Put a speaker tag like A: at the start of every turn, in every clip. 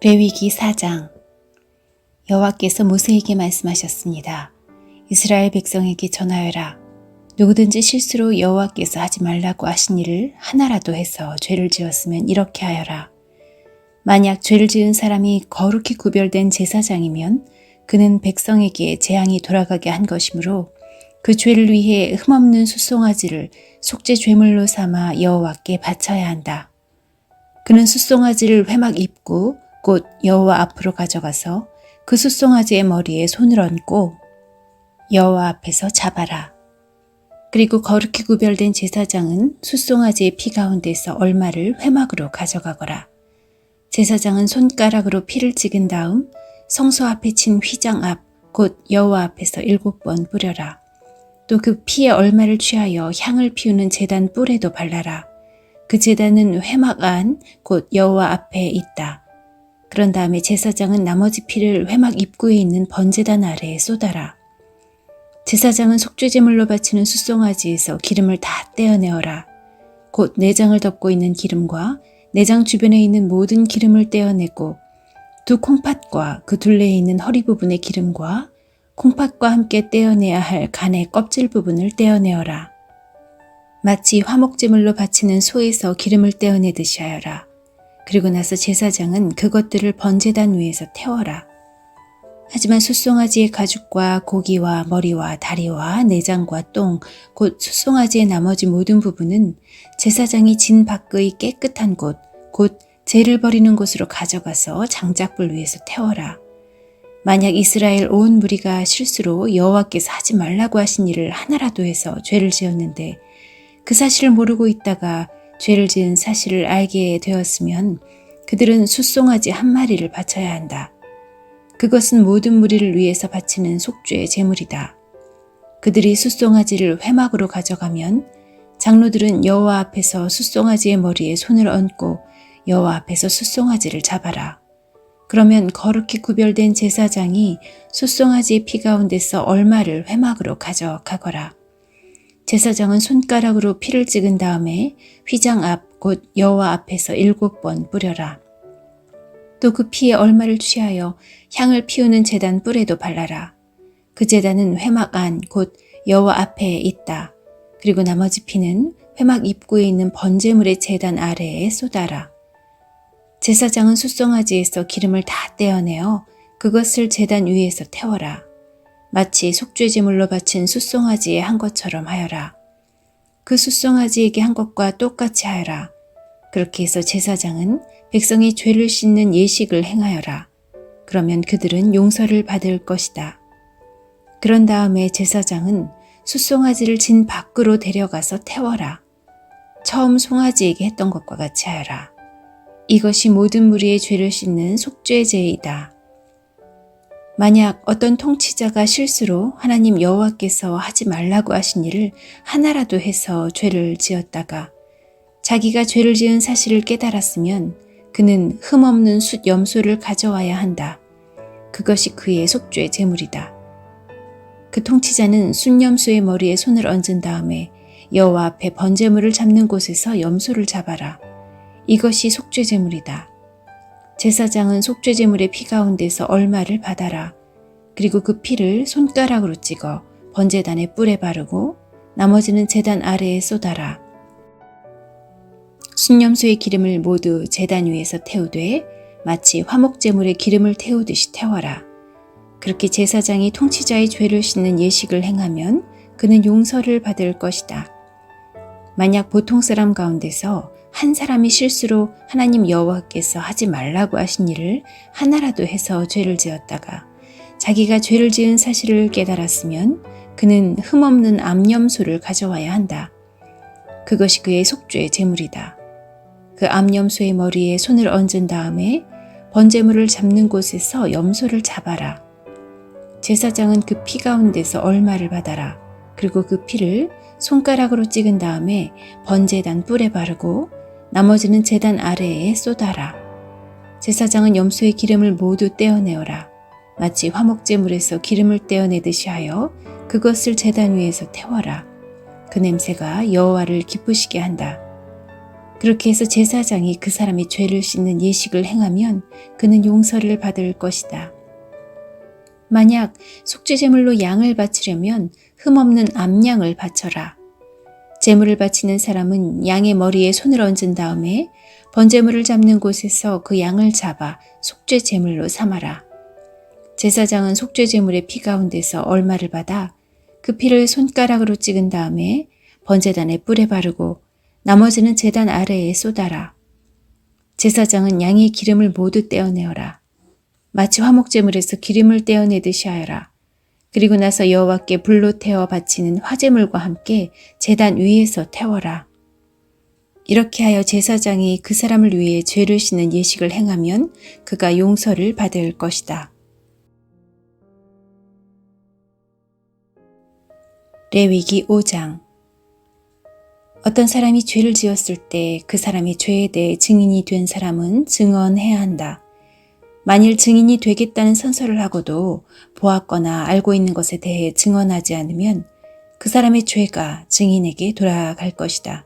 A: 레위기 4장. 여호와께서 모세에게 말씀하셨습니다. 이스라엘 백성에게 전하여라. 누구든지 실수로 여호와께서 하지 말라고 하신 일을 하나라도 해서 죄를 지었으면 이렇게 하여라. 만약 죄를 지은 사람이 거룩히 구별된 제사장이면 그는 백성에게 재앙이 돌아가게 한 것이므로 그 죄를 위해 흠없는 숫송아지를 속죄 제물로 삼아 여호와께 바쳐야 한다. 그는 숫송아지를 회막 입구 곧 여호와 앞으로 가져가서 그 숫송아지의 머리에 손을 얹고 여호와 앞에서 잡아라. 그리고 거룩히 구별된 제사장은 숫송아지의 피 가운데서 얼마를 회막으로 가져가거라. 제사장은 손가락으로 피를 찍은 다음 성소 앞에 친 휘장 앞 곧 여호와 앞에서 7번 뿌려라. 또 그 피의 얼마를 취하여 향을 피우는 제단 뿔에도 발라라. 그 제단은 회막 안 곧 여호와 앞에 있다. 그런 다음에 제사장은 나머지 피를 회막 입구에 있는 번제단 아래에 쏟아라. 제사장은 속죄제물로 바치는 숫송아지에서 기름을 다 떼어내어라. 곧 내장을 덮고 있는 기름과 내장 주변에 있는 모든 기름을 떼어내고 두 콩팥과 그 둘레에 있는 허리 부분의 기름과 콩팥과 함께 떼어내야 할 간의 껍질 부분을 떼어내어라. 마치 화목제물로 바치는 소에서 기름을 떼어내듯이 하여라. 그리고 나서 제사장은 그것들을 번제단 위에서 태워라. 하지만 숫송아지의 가죽과 고기와 머리와 다리와 내장과 똥, 곧 숫송아지의 나머지 모든 부분은 제사장이 진 밖의 깨끗한 곳, 곧 죄를 버리는 곳으로 가져가서 장작불 위에서 태워라. 만약 이스라엘 온 무리가 실수로 여호와께서 하지 말라고 하신 일을 하나라도 해서 죄를 지었는데 그 사실을 모르고 있다가 죄를 지은 사실을 알게 되었으면 그들은 숫송아지 한 마리를 바쳐야 한다. 그것은 모든 무리를 위해서 바치는 속죄의 제물이다. 그들이 숫송아지를 회막으로 가져가면 장로들은 여호와 앞에서 숫송아지의 머리에 손을 얹고 여호와 앞에서 숫송아지를 잡아라. 그러면 거룩히 구별된 제사장이 숫송아지의 피 가운데서 얼마를 회막으로 가져가거라. 제사장은 손가락으로 피를 찍은 다음에 휘장 앞 곧 여호와 앞에서 7번 뿌려라. 또 그 피의 얼마를 취하여 향을 피우는 제단 뿔에도 발라라. 그 제단은 회막 안 곧 여호와 앞에 있다. 그리고 나머지 피는 회막 입구에 있는 번제물의 제단 아래에 쏟아라. 제사장은 숫송아지에서 기름을 다 떼어내어 그것을 제단 위에서 태워라. 마치 속죄제물로 바친 숫송아지에 한 것처럼 하여라. 그 숫송아지에게 한 것과 똑같이 하여라. 그렇게 해서 제사장은 백성이 죄를 씻는 예식을 행하여라. 그러면 그들은 용서를 받을 것이다. 그런 다음에 제사장은 숫송아지를 진 밖으로 데려가서 태워라. 처음 송아지에게 했던 것과 같이 하여라. 이것이 모든 무리의 죄를 씻는 속죄제이다. 만약 어떤 통치자가 실수로 하나님 여호와께서 하지 말라고 하신 일을 하나라도 해서 죄를 지었다가 자기가 죄를 지은 사실을 깨달았으면 그는 흠없는 숫 염소를 가져와야 한다. 그것이 그의 속죄 제물이다. 그 통치자는 숫 염소의 머리에 손을 얹은 다음에 여호와 앞에 번제물을 잡는 곳에서 염소를 잡아라. 이것이 속죄 제물이다. 제사장은 속죄 제물의 피 가운데서 얼마를 받아라. 그리고 그 피를 손가락으로 찍어 번제단의 뿔에 바르고 나머지는 제단 아래에 쏟아라. 순염소의 기름을 모두 제단 위에서 태우되 마치 화목제물의 기름을 태우듯이 태워라. 그렇게 제사장이 통치자의 죄를 씻는 예식을 행하면 그는 용서를 받을 것이다. 만약 보통 사람 가운데서 한 사람이 실수로 하나님 여호와께서 하지 말라고 하신 일을 하나라도 해서 죄를 지었다가 자기가 죄를 지은 사실을 깨달았으면 그는 흠없는 암염소를 가져와야 한다. 그것이 그의 속죄의 제물이다. 그 암염소의 머리에 손을 얹은 다음에 번제물을 잡는 곳에서 염소를 잡아라. 제사장은 그 피 가운데서 얼마를 받아라. 그리고 그 피를 손가락으로 찍은 다음에 번제단 뿔에 바르고 나머지는 제단 아래에 쏟아라. 제사장은 염소의 기름을 모두 떼어내어라. 마치 화목제물에서 기름을 떼어내듯이 하여 그것을 제단 위에서 태워라. 그 냄새가 여호와를 기쁘시게 한다. 그렇게 해서 제사장이 그 사람의 죄를 씻는 예식을 행하면 그는 용서를 받을 것이다. 만약 속죄제물로 양을 바치려면 흠없는 암양을 바쳐라. 제물을 바치는 사람은 양의 머리에 손을 얹은 다음에 번제물을 잡는 곳에서 그 양을 잡아 속죄제물로 삼아라. 제사장은 속죄제물의 피 가운데서 얼마를 받아 그 피를 손가락으로 찍은 다음에 번제단에 뿔에 바르고 나머지는 제단 아래에 쏟아라. 제사장은 양의 기름을 모두 떼어내어라. 마치 화목제물에서 기름을 떼어내듯이 하여라. 그리고 나서 여호와께 불로 태워 바치는 화제물과 함께 제단 위에서 태워라. 이렇게 하여 제사장이 그 사람을 위해 죄를 씻는 예식을 행하면 그가 용서를 받을 것이다. 레위기 5장. 어떤 사람이 죄를 지었을 때 그 사람이 죄에 대해 증인이 된 사람은 증언해야 한다. 만일 증인이 되겠다는 선서를 하고도 보았거나 알고 있는 것에 대해 증언하지 않으면 그 사람의 죄가 증인에게 돌아갈 것이다.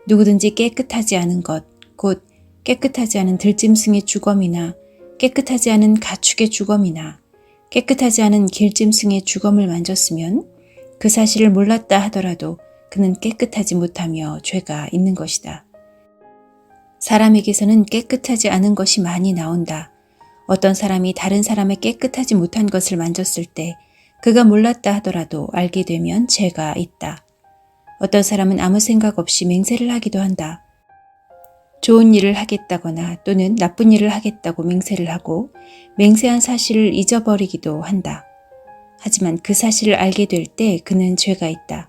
A: 누구든지 깨끗하지 않은 것, 곧 깨끗하지 않은 들짐승의 주검이나 깨끗하지 않은 가축의 주검이나 깨끗하지 않은 길짐승의 주검을 만졌으면 그 사실을 몰랐다 하더라도 그는 깨끗하지 못하며 죄가 있는 것이다. 사람에게서는 깨끗하지 않은 것이 많이 나온다. 어떤 사람이 다른 사람의 깨끗하지 못한 것을 만졌을 때 그가 몰랐다 하더라도 알게 되면 죄가 있다. 어떤 사람은 아무 생각 없이 맹세를 하기도 한다. 좋은 일을 하겠다거나 또는 나쁜 일을 하겠다고 맹세를 하고 맹세한 사실을 잊어버리기도 한다. 하지만 그 사실을 알게 될 때 그는 죄가 있다.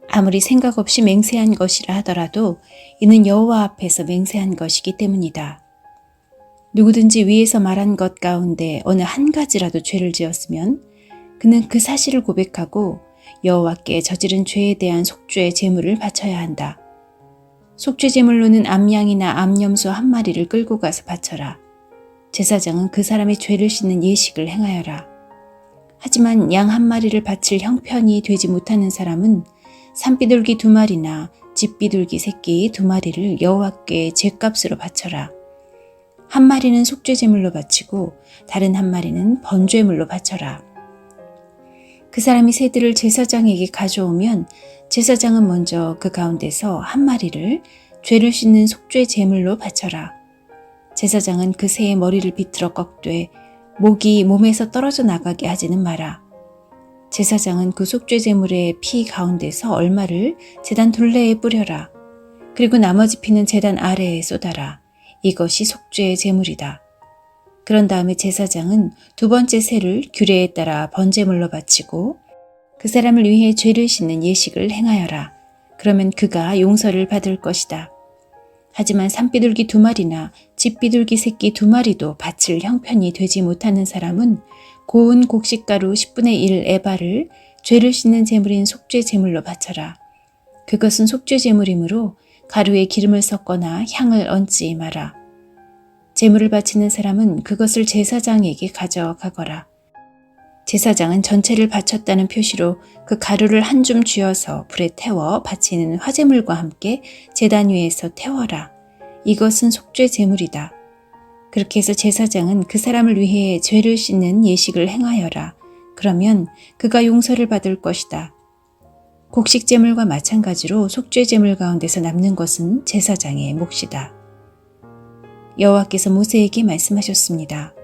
A: 아무리 생각 없이 맹세한 것이라 하더라도 이는 여호와 앞에서 맹세한 것이기 때문이다. 누구든지 위에서 말한 것 가운데 어느 한 가지라도 죄를 지었으면 그는 그 사실을 고백하고 여호와께 저지른 죄에 대한 속죄 제물을 바쳐야 한다. 속죄 제물로는 암양이나 암염소 한 마리를 끌고 가서 바쳐라. 제사장은 그 사람의 죄를 씻는 예식을 행하여라. 하지만 양 한 마리를 바칠 형편이 되지 못하는 사람은 산비둘기 2마리나 집비둘기 새끼 2마리를 여호와께 제값으로 바쳐라. 한 마리는 속죄제물로 바치고 다른 한 마리는 번제물로 바쳐라. 그 사람이 새들을 제사장에게 가져오면 제사장은 먼저 그 가운데서 한 마리를 죄를 씻는 속죄제물로 바쳐라. 제사장은 그 새의 머리를 비틀어 꺾되 목이 몸에서 떨어져 나가게 하지는 마라. 제사장은 그 속죄제물의 피 가운데서 얼마를 제단 둘레에 뿌려라. 그리고 나머지 피는 제단 아래에 쏟아라. 이것이 속죄의 제물이다. 그런 다음에 제사장은 2번째 새를 규례에 따라 번제물로 바치고 그 사람을 위해 죄를 씻는 예식을 행하여라. 그러면 그가 용서를 받을 것이다. 하지만 산비둘기 2마리나 집비둘기 새끼 2마리도 바칠 형편이 되지 못하는 사람은 고운 곡식가루 10분의 1 에바를 죄를 씻는 제물인 속죄 제물로 바쳐라. 그것은 속죄 제물이므로 가루에 기름을 섞거나 향을 얹지 마라. 제물을 바치는 사람은 그것을 제사장에게 가져가거라. 제사장은 전체를 바쳤다는 표시로 그 가루를 한 줌 쥐어서 불에 태워 바치는 화제물과 함께 제단 위에서 태워라. 이것은 속죄 제물이다. 그렇게 해서 제사장은 그 사람을 위해 죄를 씻는 예식을 행하여라. 그러면 그가 용서를 받을 것이다. 곡식제물과 마찬가지로 속죄제물 가운데서 남는 것은 제사장의 몫이다. 여호와께서 모세에게 말씀하셨습니다.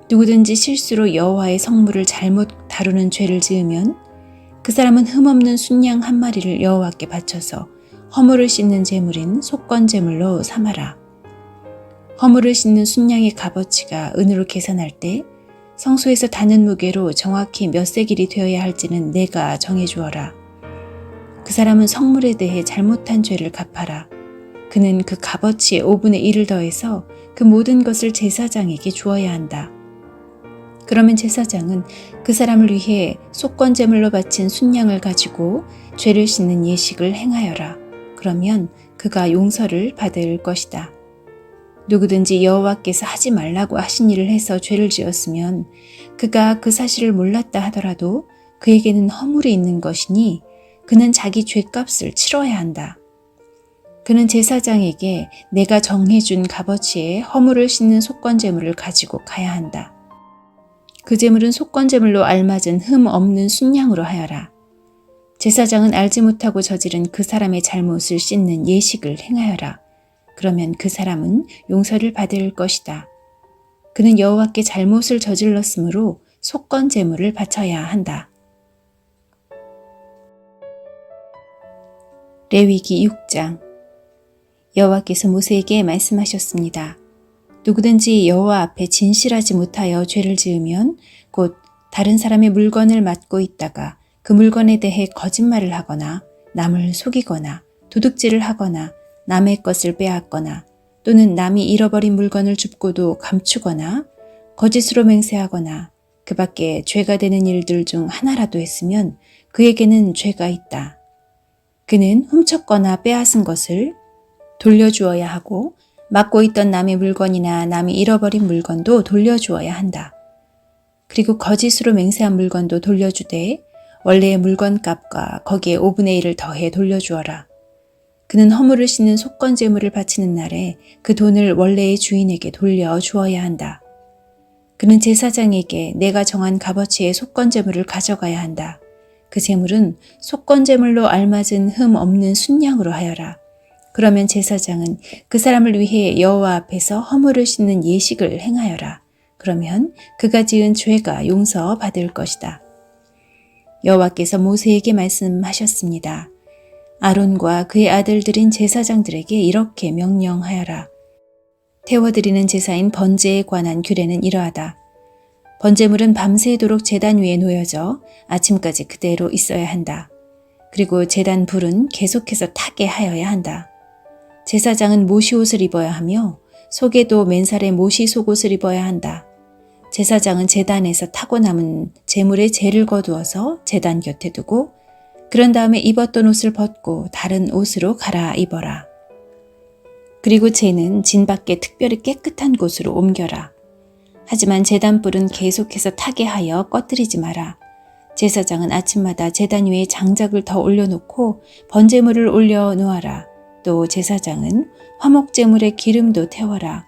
A: 누구든지 실수로 여호와의 성물을 잘못 다루는 죄를 지으면 그 사람은 흠없는 순양 한 마리를 여호와께 바쳐서 허물을 씻는 제물인 속건제물로 삼아라. 허물을 씻는 순양의 값어치가 은으로 계산할 때 성소에서 다는 무게로 정확히 몇 세길이 되어야 할지는 내가 정해주어라. 그 사람은 성물에 대해 잘못한 죄를 갚아라. 그는 그 값어치의 5분의 1을 더해서 그 모든 것을 제사장에게 주어야 한다. 그러면 제사장은 그 사람을 위해 속건제물로 바친 순양을 가지고 죄를 씻는 예식을 행하여라. 그러면 그가 용서를 받을 것이다. 누구든지 여호와께서 하지 말라고 하신 일을 해서 죄를 지었으면 그가 그 사실을 몰랐다 하더라도 그에게는 허물이 있는 것이니 그는 자기 죄값을 치러야 한다. 그는 제사장에게 내가 정해준 값어치의 허물을 씻는 속건제물을 가지고 가야 한다. 그 제물은 속건제물로 알맞은 흠 없는 순양으로 하여라. 제사장은 알지 못하고 저지른 그 사람의 잘못을 씻는 예식을 행하여라. 그러면 그 사람은 용서를 받을 것이다. 그는 여호와께 잘못을 저질렀으므로 속건제물을 바쳐야 한다. 레위기 6장. 여호와께서 모세에게 말씀하셨습니다. 누구든지 여호와 앞에 진실하지 못하여 죄를 지으면 곧 다른 사람의 물건을 맡고 있다가 그 물건에 대해 거짓말을 하거나 남을 속이거나 도둑질을 하거나 남의 것을 빼앗거나 또는 남이 잃어버린 물건을 줍고도 감추거나 거짓으로 맹세하거나 그 밖에 죄가 되는 일들 중 하나라도 했으면 그에게는 죄가 있다. 그는 훔쳤거나 빼앗은 것을 돌려주어야 하고 맡고 있던 남의 물건이나 남이 잃어버린 물건도 돌려주어야 한다. 그리고 거짓으로 맹세한 물건도 돌려주되 원래의 물건값과 거기에 5분의 1을 더해 돌려주어라. 그는 허물을 씻는 속건제물을 바치는 날에 그 돈을 원래의 주인에게 돌려주어야 한다. 그는 제사장에게 내가 정한 값어치의 속건제물을 가져가야 한다. 그 제물은 속건제물로 알맞은 흠 없는 순양으로 하여라. 그러면 제사장은 그 사람을 위해 여호와 앞에서 허물을 씻는 예식을 행하여라. 그러면 그가 지은 죄가 용서받을 것이다. 여호와께서 모세에게 말씀하셨습니다. 아론과 그의 아들들인 제사장들에게 이렇게 명령하여라. 태워드리는 제사인 번제에 관한 규례는 이러하다. 번제물은 밤새도록 제단 위에 놓여져 아침까지 그대로 있어야 한다. 그리고 제단 불은 계속해서 타게 하여야 한다. 제사장은 모시옷을 입어야 하며 속에도 맨살에 모시 속옷을 입어야 한다. 제사장은 제단에서 타고 남은 제물의 재를 거두어서 제단 곁에 두고 그런 다음에 입었던 옷을 벗고 다른 옷으로 갈아입어라. 그리고 재는 진 밖에 특별히 깨끗한 곳으로 옮겨라. 하지만 제단불은 계속해서 타게 하여 꺼뜨리지 마라. 제사장은 아침마다 제단 위에 장작을 더 올려놓고 번제물을 올려 놓아라. 또 제사장은 화목제물에 기름도 태워라.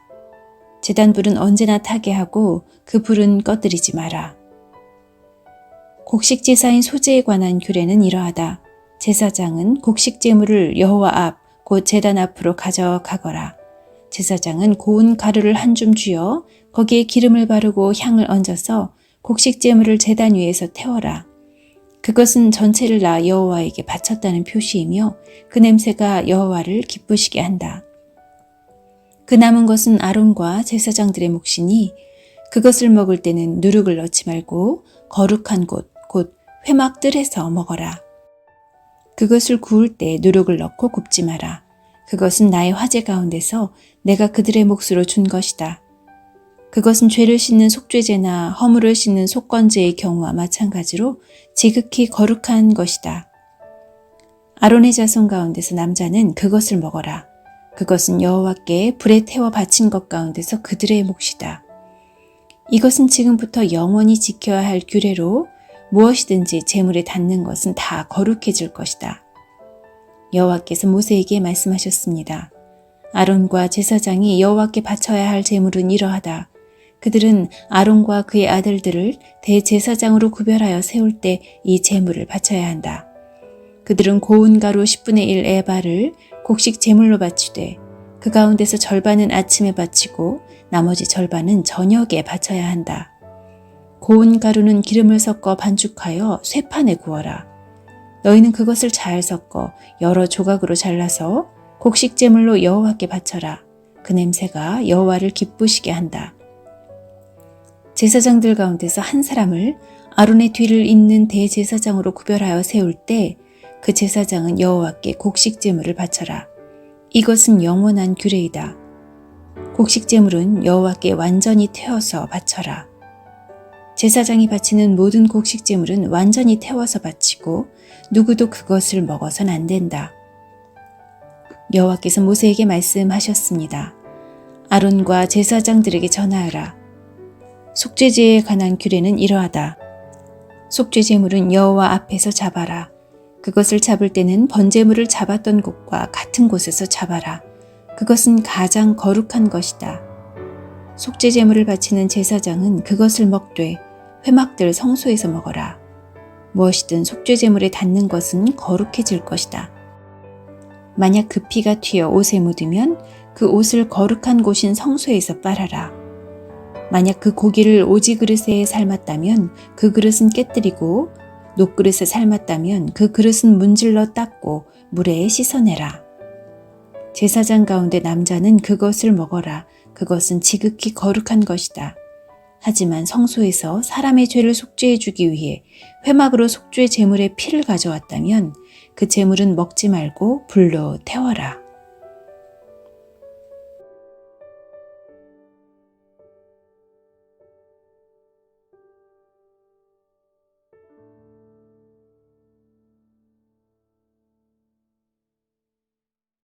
A: 제단불은 언제나 타게 하고 그 불은 꺼뜨리지 마라. 곡식제사인 소제에 관한 규례는 이러하다. 제사장은 곡식제물을 여호와 앞, 곧 제단 앞으로 가져가거라. 제사장은 고운 가루를 한 줌 쥐어 거기에 기름을 바르고 향을 얹어서 곡식제물을 제단 위에서 태워라. 그것은 전체를 나 여호와에게 바쳤다는 표시이며 그 냄새가 여호와를 기쁘시게 한다. 그 남은 것은 아론과 제사장들의 몫이니 그것을 먹을 때는 누룩을 넣지 말고 거룩한 곳, 곧 회막들에서 먹어라. 그것을 구울 때 누룩을 넣고 굽지 마라. 그것은 나의 화제 가운데서 내가 그들의 몫으로 준 것이다. 그것은 죄를 씻는 속죄제나 허물을 씻는 속건제의 경우와 마찬가지로 지극히 거룩한 것이다. 아론의 자손 가운데서 남자는 그것을 먹어라. 그것은 여호와께 불에 태워 바친 것 가운데서 그들의 몫이다. 이것은 지금부터 영원히 지켜야 할 규례로 무엇이든지 제물에 닿는 것은 다 거룩해질 것이다. 여호와께서 모세에게 말씀하셨습니다. 아론과 제사장이 여호와께 바쳐야 할 제물은 이러하다. 그들은 아론과 그의 아들들을 대제사장으로 구별하여 세울 때 이 제물을 바쳐야 한다. 그들은 고운 가루 10분의 1 에바를 곡식 제물로 바치되 그 가운데서 절반은 아침에 바치고 나머지 절반은 저녁에 바쳐야 한다. 고운 가루는 기름을 섞어 반죽하여 쇠판에 구워라. 너희는 그것을 잘 섞어 여러 조각으로 잘라서 곡식 제물로 여호와께 바쳐라. 그 냄새가 여호와를 기쁘시게 한다. 제사장들 가운데서 한 사람을 아론의 뒤를 잇는 대제사장으로 구별하여 세울 때 그 제사장은 여호와께 곡식 제물을 바쳐라. 이것은 영원한 규례이다. 곡식 제물은 여호와께 완전히 태워서 바쳐라. 제사장이 바치는 모든 곡식 제물은 완전히 태워서 바치고 누구도 그것을 먹어선 안 된다. 여호와께서 모세에게 말씀하셨습니다. 아론과 제사장들에게 전하여라. 속죄제에 관한 규례는 이러하다. 속죄제물은 여호와 앞에서 잡아라. 그것을 잡을 때는 번제물을 잡았던 곳과 같은 곳에서 잡아라. 그것은 가장 거룩한 것이다. 속죄제물을 바치는 제사장은 그것을 먹되 회막들 성소에서 먹어라. 무엇이든 속죄제물에 닿는 것은 거룩해질 것이다. 만약 그 피가 튀어 옷에 묻으면 그 옷을 거룩한 곳인 성소에서 빨아라. 만약 그 고기를 오지 그릇에 삶았다면 그 그릇은 깨뜨리고 녹그릇에 삶았다면 그 그릇은 문질러 닦고 물에 씻어내라. 제사장 가운데 남자는 그것을 먹어라. 그것은 지극히 거룩한 것이다. 하지만 성소에서 사람의 죄를 속죄해 주기 위해 회막으로 속죄 제물의 피를 가져왔다면 그 제물은 먹지 말고 불로 태워라.